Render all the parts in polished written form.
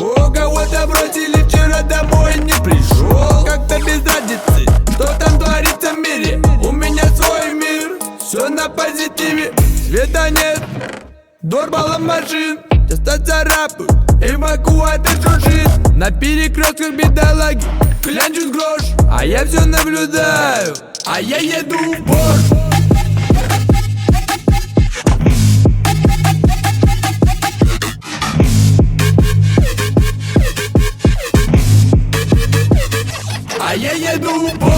хорошо. Кого-то бросили вчера, домой не пришел. Как-то без разницы, что там творится в мире. У меня свой мир, все на позитиве. Света нет, дорбалом машин часто царапают, эвакуатор шуршит. На перекрестках бедолаги клянчут грош, а я все наблюдаю, а я еду в Порш. А я еду в Порш.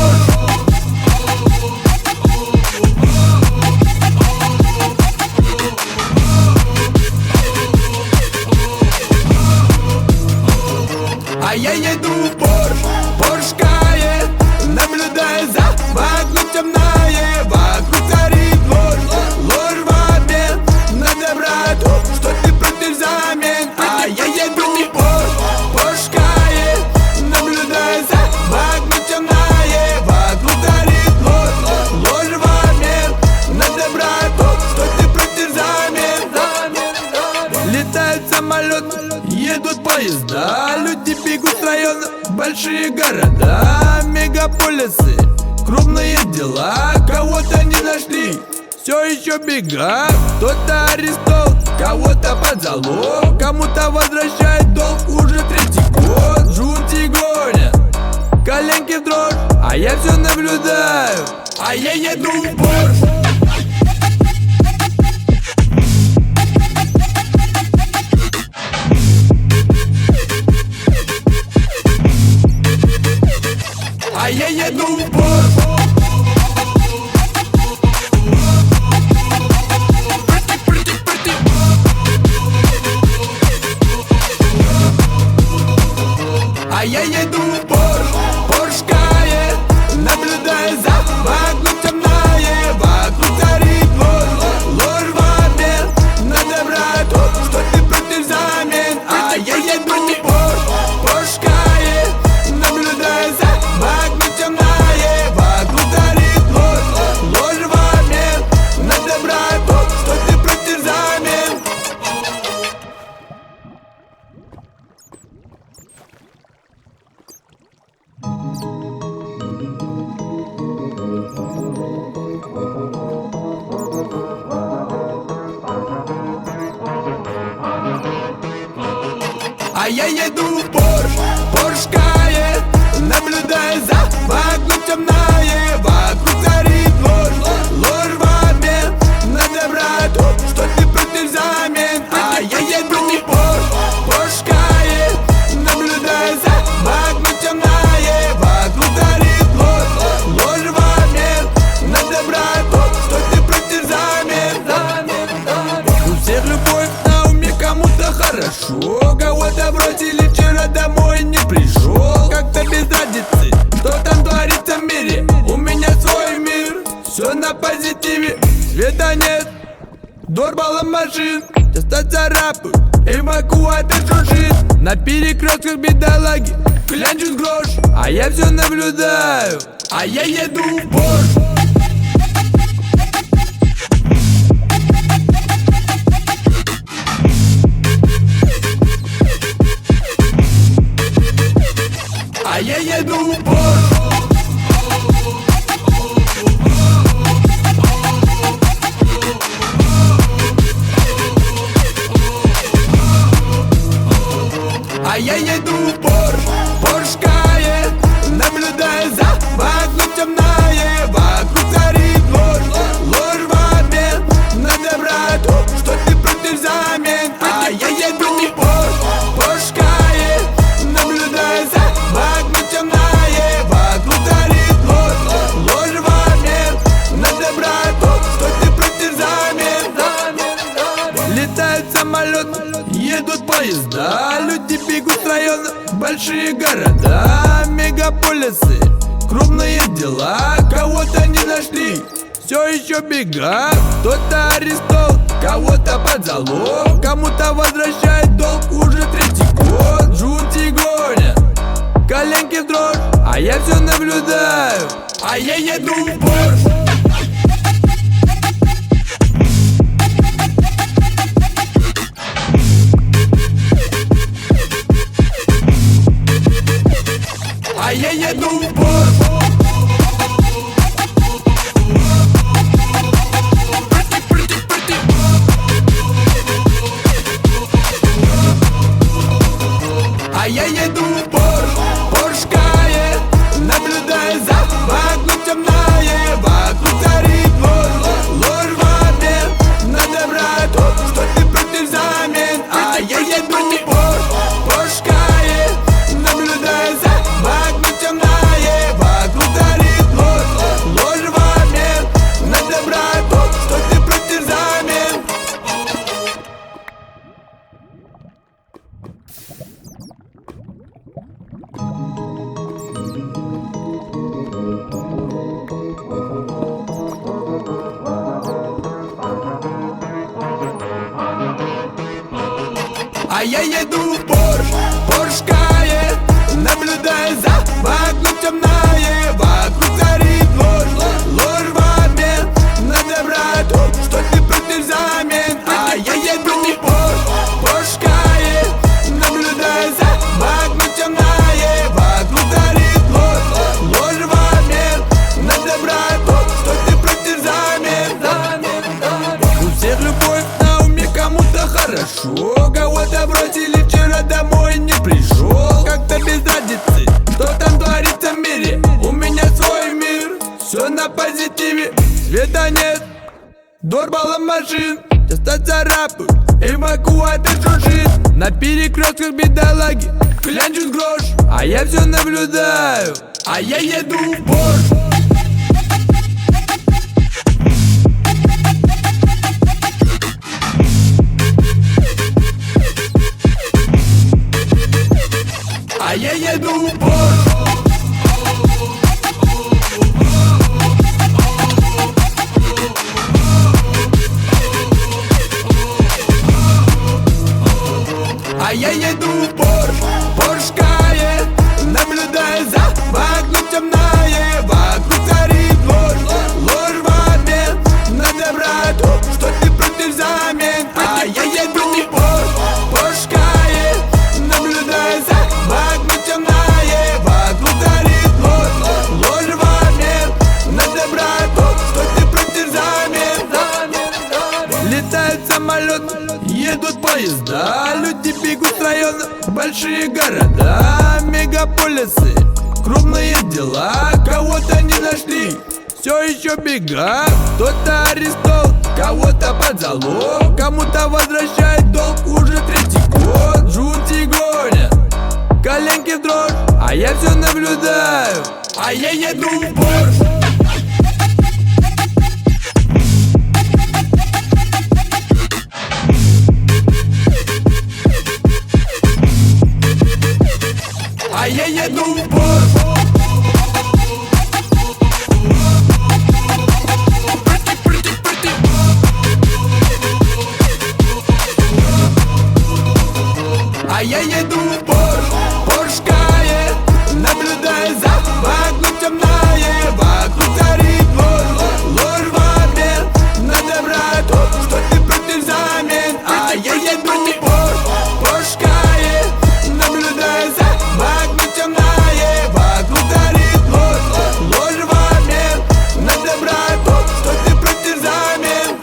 А я еду в Порш, Порш Кайен, наблюдая за вокруг темное, вокруг царит ложь, ложь в обмен на доброту, что ты против замен. А я еду в Порш, Порш Кайен, наблюдая за вокруг темное, вокруг царит ложь, ложь в обмен на доброту, что ты против замен. Летают самолеты, едут поезда, люди бегут с района, большие города, мегаполисы, крупные дела. Кого-то не нашли, все еще бегат, кто-то арестован, кого-то под залог, кому-то возвращает долг уже третий год. Жути гонят, коленки в дрожь, а я все наблюдаю, а я еду в Порш. А я еду в Порш. А я еду в Порш, Порш Кайен, наблюдая за вокруг темное, вокруг царит ложь, ложь в обмен на доброту, что ты против замен. А я еду в Порш, Порш Кайен, наблюдая за вокруг темное, вокруг царит ложь, ложь в обмен на доброту, что ты против замен. А я еду в Порш, Порш Кайен, наблюдая за вокруг темное, вокруг царит ложь, ложь в обмен на доброту, что ты против замен. А я еду в Порш, Порш Кайен, наблюдая за вокруг темное, вокруг царит ложь, ложь в обмен на доброту, что ты против замен. У всех любовь на уме, кому-то хорошо, кого-то бросили вчера, домой не пришел. Как-то без разницы, что там творится в мире. У меня свой мир, все на позитиве. Света нет, дорбалом машин часто царапают, эвакуатор шуршит. На перекрестках бедолаги клянчут грош, а я все наблюдаю, а я еду в Порш. А я еду в Порш. А я еду в Порш, Порш Кайен, наблюдая за вокруг темное, вокруг царит ложь, ложь в обмен на доброту, что ты против замен. А я еду в Порш, Порш Кайен, наблюдая за вокруг темное, вокруг царит ложь, ложь в обмен на доброту, что ты против замен. Летают самолеты, едут поезда, люди бегут с района, большие города, мегаполисы, крупные дела. Кого-то не нашли, все еще бегат, кто-то арестован, кого-то под залог, кому-то возвращает долг уже третий год. Жути гонят, коленки в дрожь, а я все наблюдаю, а я еду в Порш. еду в Порш. А я еду в Порш, Порш Кайен, наблюдая за вокруг темное, вокруг царит ложь, ложь в обмен на доброту, что ты против замен. А я еду в Порш, Порш Кайен, наблюдая за вокруг темное, вокруг царит ложь, ложь в обмен на доброту, что ты против замен. А я еду в Порш, Порш Кайен, наблюдая за вокруг темное, вокруг царит ложь, ложь в обмен на доброту, что ты против замен. А я еду в Порш, Порш Кайен, наблюдая за вокруг темное, вокруг царит ложь, ложь в обмен на доброту, что ты против замен. У всех любовь на уме, кому-то хорошо, кого-то бросили, вчера домой не пришел. Как-то без разницы, что там творится в мире. У меня свой мир, все на позитиве. Света нет, дорбалом машин часто царапают, эвакуатор шуршит. На перекрестках бедолаги клянчут грош, а я все наблюдаю. А я еду в Порш. А я еду в Порш. А я еду в Порш, Порш Кайен, наблюдая за вокруг темное, вокруг царит ложь, ложь в обмен на доброту, что ты против замен. А я еду в Порш, Порш Кайен, наблюдая за вокруг темное, вокруг царит ложь, ложь в обмен на доброту, что ты против замен. Летают самолеты, едут поезда, люди бегут с района, большие города, мегаполисы, крупные дела. Кого-то не нашли, все еще бегают, кто-то арестован, кого-то под залог, кому-то возвращает долг уже третий год. Жути гонят, коленки в дрожь, а я все наблюдаю. А я еду в Порш. А я еду в Порш. А я еду в Порш, Порш Кайен, наблюдая за вокруг темное, вокруг царит ложь, ложь в обмен на доброту, что ты против замен. А я еду в Порш, Порш Кайен, наблюдая за вокруг темное, вокруг царит ложь, ложь в обмен на доброту, что ты против замен.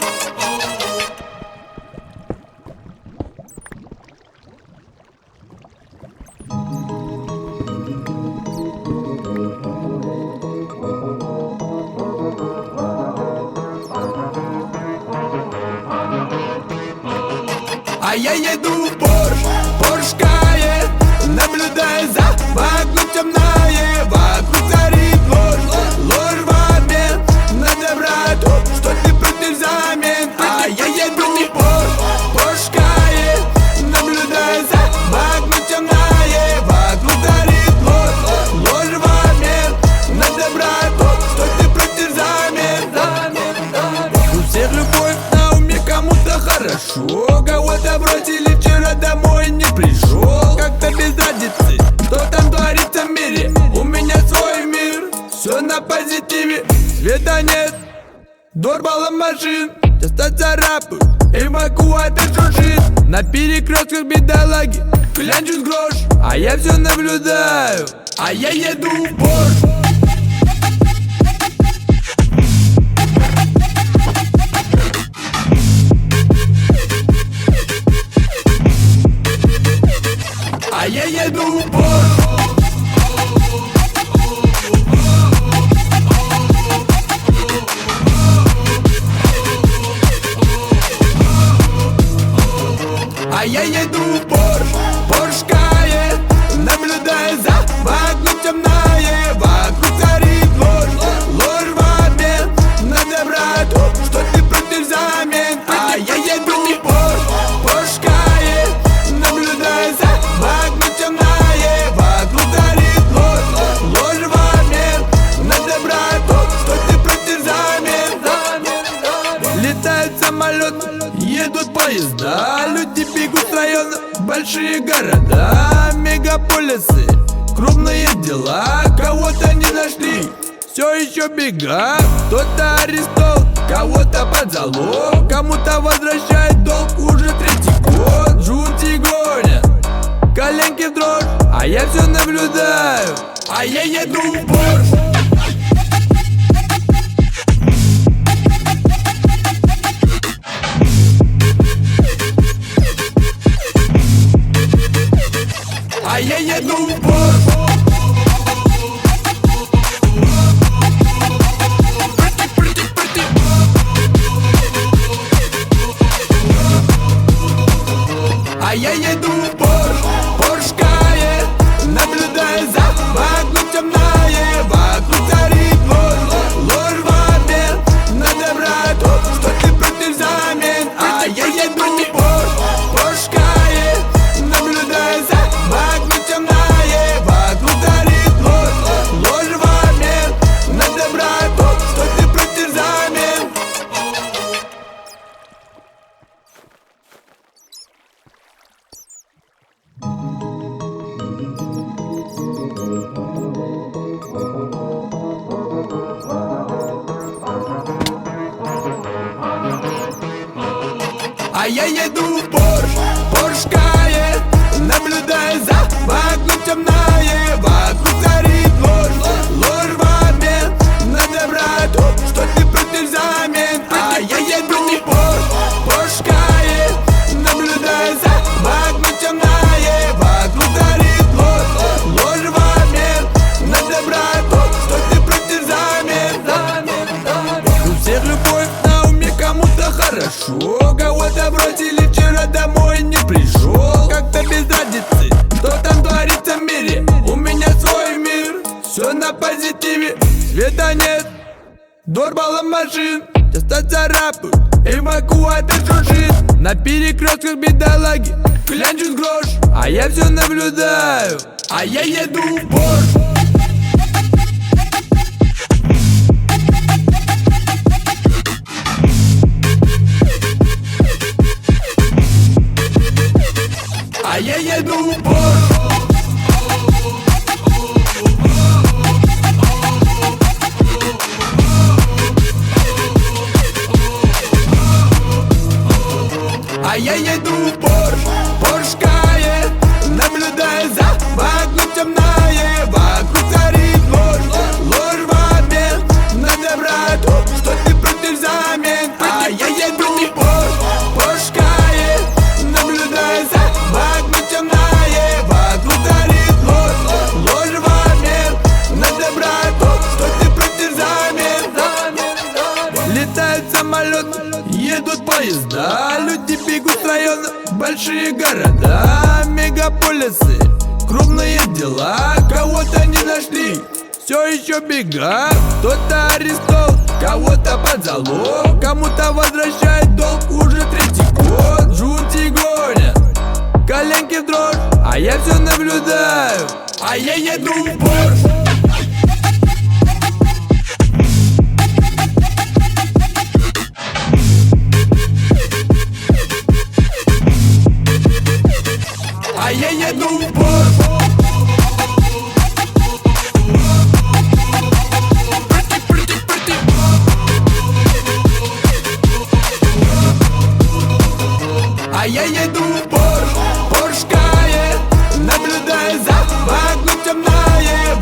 А я еду в Порш, Порш Кайен, наблюдая за вокруг темное, вокруг царит ложь, ложь в обмен на доброту, что ты против замен. А я еду в Порш, Порш Кайен, наблюдая за вокруг темное, вокруг царит ложь, ложь в обмен на доброту, что ты против замен. У всех любовь на уме, кому-то хорошо, кого-то бросили, вчера домой не пришел. Как-то без разницы, что там творится в мире. У меня свой мир, все на позитиве. Света нет, дорбалом машин часто царапают, эвакуатор шуршит. На перекрестках бедолаги клянчут грош, а я все наблюдаю. а я еду в Порш. А я еду в Порш. А я еду в Порш, Порш Кайен, наблюдая за вокруг темное, вокруг царит ложь, ложь в обмен на доброту, что ты против взамен. А я еду в Порш, Порш Кайен, наблюдая за вокруг темное, вокруг царит ложь, ложь в обмен на доброту, что ты против взамен. Летают самолеты, едут поезда, люди бегут в районы, большие города, мегаполисы, крупные дела. Кого-то не нашли, все еще бега. Кто-то арестован, кого-то под залог, кому-то возвращает долг уже третий год. Жути гонят, коленки в дрожь, а я все наблюдаю, а я еду в Порш. А я еду в Порш. А я еду в Порш, Порш Кайен, наблюдая за вокруг темное, вокруг царит ложь, ложь в обмен на доброту, что ты против взамен. А я еду в Порш, Порш Кайен, наблюдая за вокруг темное, вокруг царит ложь, ложь в обмен на доброту, что ты против взамен. А я еду в Порш, Порш Кайен, наблюдая за вокруг темное, вокруг царит ложь, ложь в обмен на доброту, что ты против взамен. А я еду в Порш, Порш Кайен, наблюдая за вокруг темное, вокруг царит ложь, ложь в обмен на доброту, что ты против взамен. У всех любовь на уме, кому-то хорошо, кого-то бросили, вчера домой не пришел. Как-то без разницы, что там творится в мире, у меня свой мир, все на позитиве. Света нет, дорбала машин, часто царапают, эвакуатор жужжит. На перекрестках бедолаги клянчут грош, а я все наблюдаю, а я еду в Порш. А я еду в Порш. А я еду в Порш, Порш Кайен, наблюдая за вокруг темное, вокруг царит ложь, ложь в обмен на доброту, что ты против взамен. А я еду в Порш, Порш Кайен, наблюдая за вокруг темное, вокруг царит ложь, ложь в обмен на доброту, что ты против взамен. Летают самолеты, едут поезда, люди бегут в районы, большие города, мегаполисы, крупные дела. Кого-то не нашли, все еще бега. Кто-то арестован, кого-то под залог, кому-то возвращает долг уже третий год. Жути гонят, коленки в дрожь, а я все наблюдаю, а я еду в Порш. А я еду в Порш. А я еду в Порш, Порш Кайен, наблюдая за вокруг темное,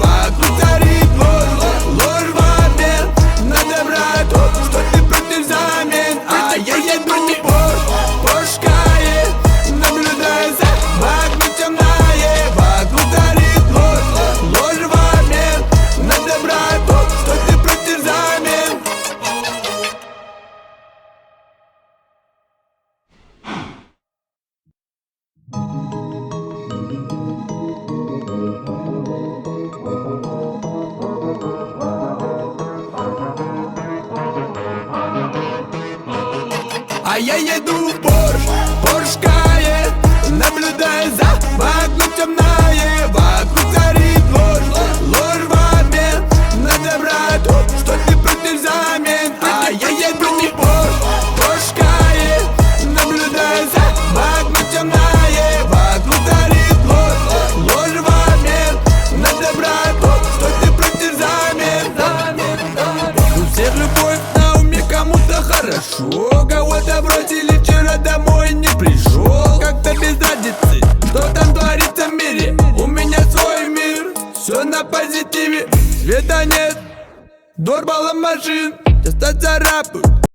А я еду в Порш Каен, наблюдая за вокруг темное. Вокруг царит ложь в обмен на доброту, что ты против замен. А я еду в Порш Каен, наблюдая за вокруг темное. Вокруг царит ложь в обмен на доброту, что ты против замен. У всех любовь на уме, кому-то хорошо, кого-то бросили вчера, домой не пришел. Как-то без разницы, что там творится в мире. У меня свой мир, все на позитиве. Света нет, дорвало машин, часто царапают